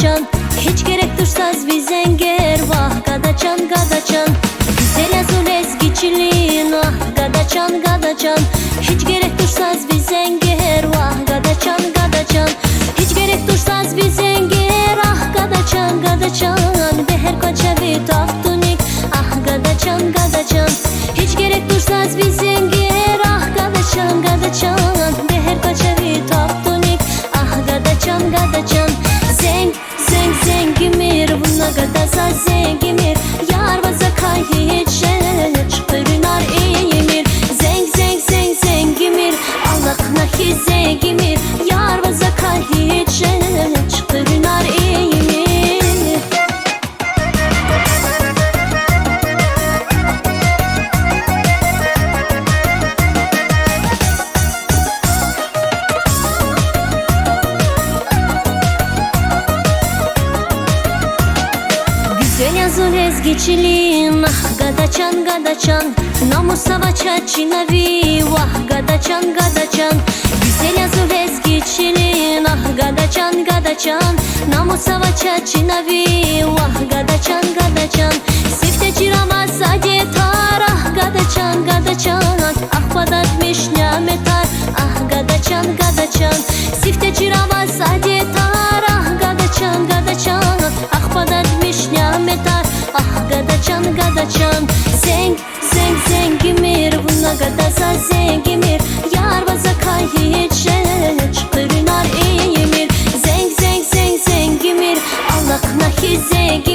gadacan. Hiç gerek dursaz bir zenger, vah gadacan gadacan. Güzel yazıl ezgiçiliğin, ah gadacan gadacan. Hiç gerek dursaz bir zenger, vah gadacan gadacan. Hiç gerek dursaz bir zenger, ah gadacan gadacan. Beher koça bir taftunik, ah gadacan gadacan. Hiç gerek dursaz bir zenger, ah gadacan gadacan. Beher koça bir taftunik, ah gadacan gadacan. Zeng zeng zengimir, buna gadasa zengimir. Yar vaza kayhiçe çıkırınar iyimir. Zeng zeng zeng zengimir, Allah nahi zengimir. Yar vaza kayhiçe çıkırınar iyimir. Güzel yazıl ezgiçiliğin, ah gadacan gadacan. Namusa vaça çinavi, vah gadacan gadacan. Güzel yazıl ezgiçiliğin, ah gadacan gadacan. Namusa vaça çinavi, vah gadacan gadacan. Sifte çirama sadetar, ah gadacan gadacan. Ah padat mişnya metar, ah gadacan gadacan. Sifte çirama sadetar, ah gadacan gadacan. Ah padat mişnya metar, ah gadacan gadacan. Zeng zeng zengimir, buna gadasa zengimir. Yar vaza kayhiçe çıkırınar iyimir. Zeng zeng zeng zengimir, Allah nahi zengimir.